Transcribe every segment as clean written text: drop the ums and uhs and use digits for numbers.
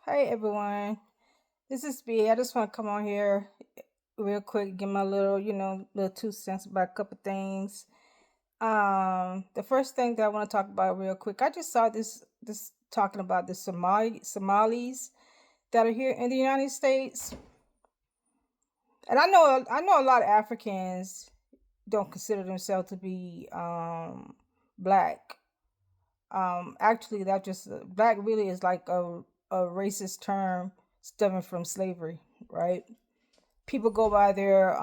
Hey everyone, this is B. I just want to come on here real quick, give my little, little 2 cents about a couple things. The first thing that I want to talk about real quick, I just saw this talking about the Somalis that are here in the United States, and I know a lot of Africans don't consider themselves to be black. Actually, that just black really is like a racist term stemming from slavery, right? People go by their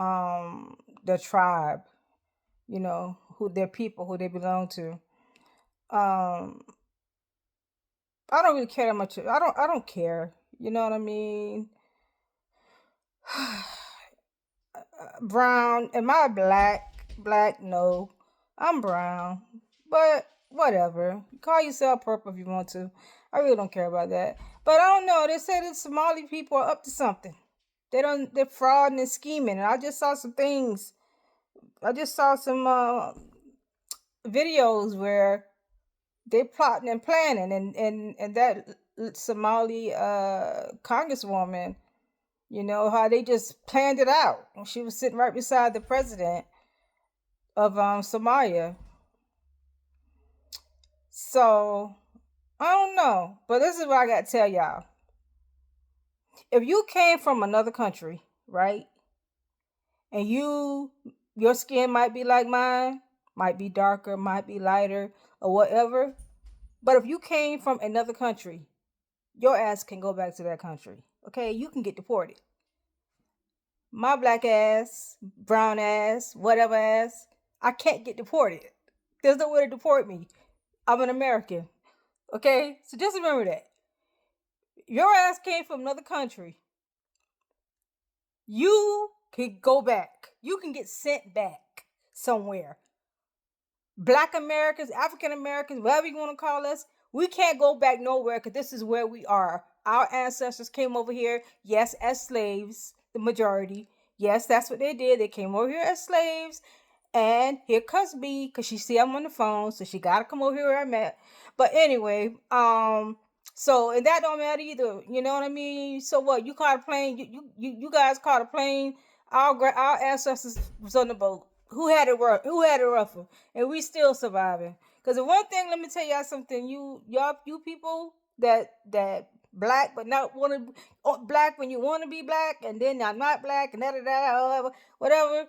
tribe, who their people, who they belong to. Um, I don't really care that much. I don't care. You know what I mean? Brown. Am I black? Black? No. I'm brown. But whatever. Call yourself purple if you want to. I really don't care about that. But I don't know. They say the Somali people are up to something. They're frauding and scheming. And I just saw some things. I just saw some videos where they plotting and planning, and that Somali congresswoman, how they just planned it out. She was sitting right beside the president of Somalia. So I don't know, but this is what I got to tell y'all. If you came from another country, right, and your skin might be like mine, might be darker, might be lighter, or whatever. But if you came from another country, your ass can go back to that country. Okay, you can get deported. My black ass, brown ass, whatever ass, I can't get deported. There's no way to deport me. I'm an American. Okay, so just remember that. Your ass came from another country. You can go back. You can get sent back somewhere. Black Americans, African Americans, whatever you want to call us, we can't go back nowhere because this is where we are. Our ancestors came over here, yes, as slaves, the majority. Yes, that's what they did. They came over here as slaves. And here comes me, because she see I'm on the phone, so she gotta come over here where I'm at. But anyway, so and that don't matter either. You know what I mean? So what? You caught a plane? You guys caught a plane. Our ancestors was on the boat. Who had it rough? Who had it rougher? And we still surviving. Because the one thing, let me tell y'all something. You people that black but not want to black when you want to be black, and then I'm not black, and whatever.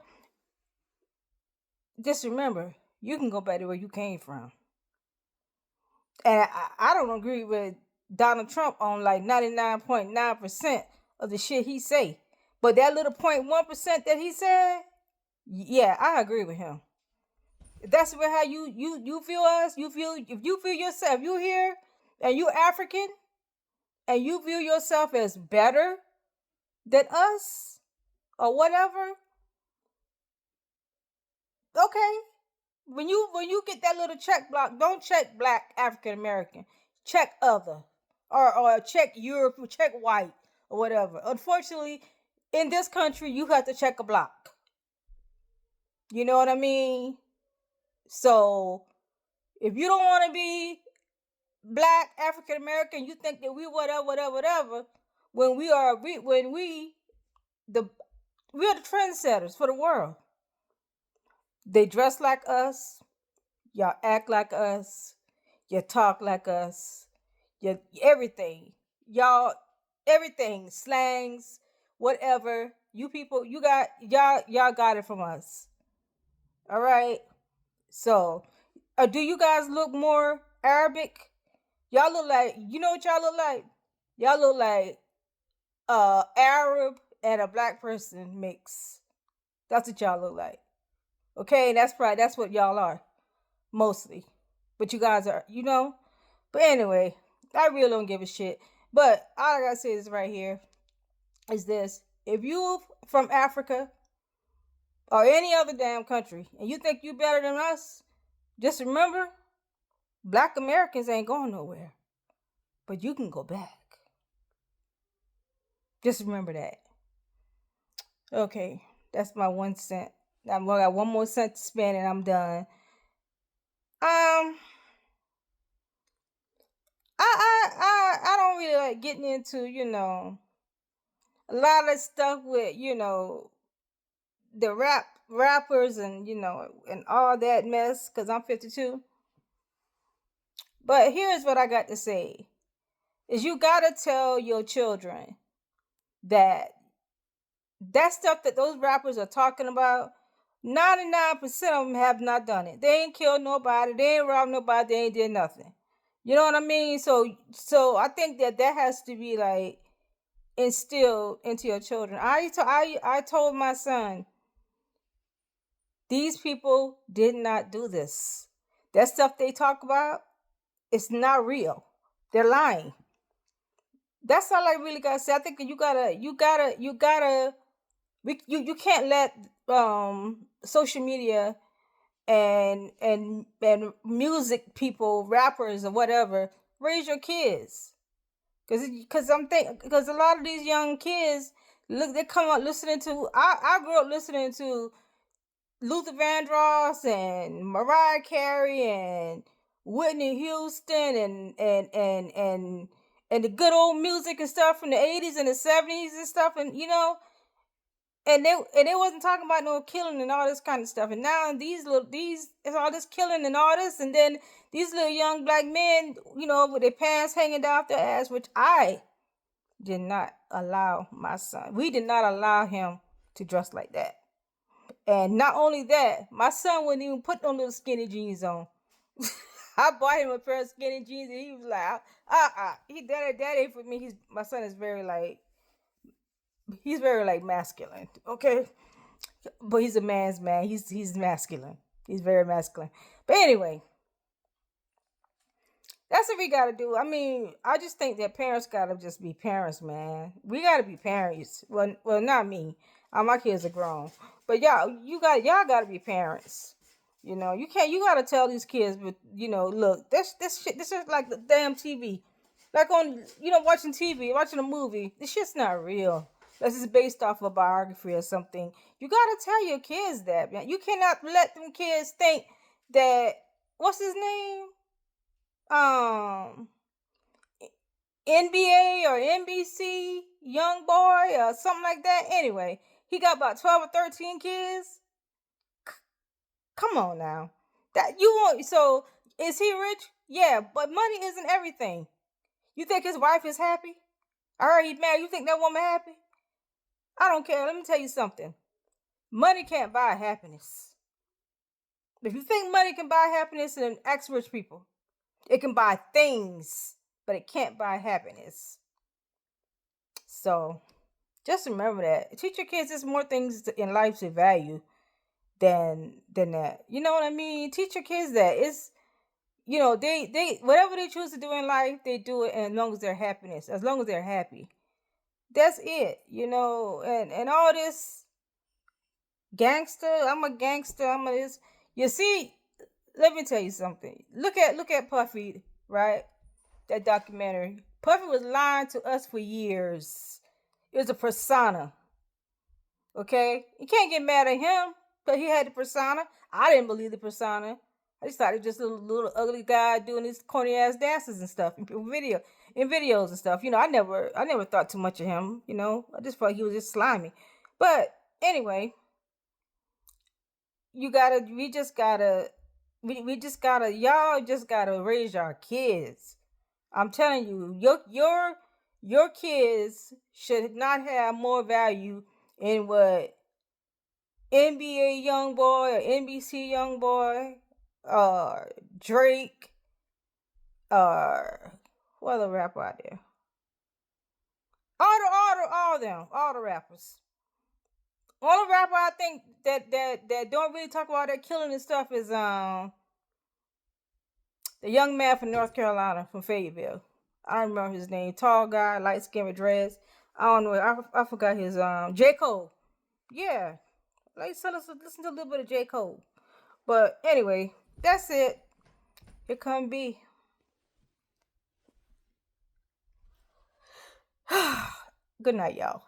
Just remember, you can go back to where you came from. And I don't agree with Donald Trump on like 99.9% of the shit he say. But that little 0.1% that he said, yeah, I agree with him. If that's where how you feel us, you feel if you feel yourself, you here and you African and you view yourself as better than us or whatever, okay. When you get that little check block, don't check black African American. Check other. Or check Europe, check white, or whatever. Unfortunately, in this country you have to check a block. You know what I mean? So if you don't want to be black African American, you think that we whatever, when we the we are the trendsetters for the world. They dress like us, y'all act like us, you talk like us, you everything. Y'all everything, slangs, whatever. You people, y'all got it from us. All right? So, do you guys look more Arabic? Y'all look like, you know what y'all look like? Y'all look like Arab and a black person mix. That's what y'all look like. Okay, that's what y'all are mostly. But you guys are, But anyway, I really don't give a shit. But all I gotta say is right here is this: if you from Africa or any other damn country and you think you better than us, just remember, black Americans ain't going nowhere. But you can go back. Just remember that. Okay, that's my 1 cent. I got 1 more cent to spend and I'm done. Um, I don't really like getting into, a lot of stuff with, the rappers and, and all that mess, because I'm 52. But here's what I got to say is you gotta tell your children that that stuff that those rappers are talking about, 99% of them have not done it. They ain't killed nobody, they ain't robbed nobody, they ain't did nothing. You know what I mean? So I think that has to be like instilled into your children. I told my son, these people did not do this. That stuff they talk about, it's not real. They're lying. That's all I really gotta say. I think you can't let social media and music people, rappers or whatever, raise your kids. Because a lot of these young kids, look, they come up listening to. I grew up listening to Luther Vandross and Mariah Carey and Whitney Houston and the good old music and stuff from the 80s and the 70s and stuff, and they wasn't talking about no killing and all this kind of stuff. And now these it's all this killing and all this, and then these little young black men, with their pants hanging down their ass, which I did not allow my son. We did not allow him to dress like that. And not only that, my son wouldn't even put no little skinny jeans on. I bought him a pair of skinny jeans, and he was like, that ain't for me. My son is very like, he's very like masculine, okay? But he's a man's man. He's masculine. He's very masculine. But anyway, that's what we gotta do. I mean, I just think that parents gotta just be parents, man. We gotta be parents. Well, not me. My kids are grown, but y'all gotta be parents. You gotta tell these kids, but look, this shit, this is like the damn TV, like on, watching TV, watching a movie. This shit's not real. This is based off of a biography or something. You gotta tell your kids that, man. You cannot let them kids think that, what's his name? NBA or NBC young boy or something like that. Anyway, he got about 12 or 13 kids. Come on now. So is he rich? Yeah, but money isn't everything. You think his wife is happy? I heard he's married. You think that woman happy? I don't care. Let me tell you something. Money can't buy happiness. If you think money can buy happiness, then ask rich people. It can buy things, but it can't buy happiness. So just remember that. Teach your kids there's more things in life to value than that. You know what I mean? Teach your kids that. It's they whatever they choose to do in life, they do it as long as they're happy. That's it. And all this gangster, I'm a gangster, I'm a this. You see, let me tell you something. Look at Puffy, right? That documentary. Puffy was lying to us for years. It was a persona. Okay? You can't get mad at him, but he had the persona. I didn't believe the persona. I just thought it was just a little ugly guy doing these corny ass dances and stuff in videos and stuff. I never thought too much of him. I just thought he was just slimy. But anyway, we just gotta y'all just gotta raise our kids. I'm telling you, your kids should not have more value in what NBA young boy or NBC young boy or Drake or what other rapper out there? All the rappers. All the rapper I think that don't really talk about that killing and stuff is the young man from North Carolina, from Fayetteville. I don't remember his name. Tall guy, light skin with dreads. I don't know. I forgot his J. Cole. Yeah. Let's listen to a little bit of J. Cole. But anyway, that's it. Here come B. Good night, y'all.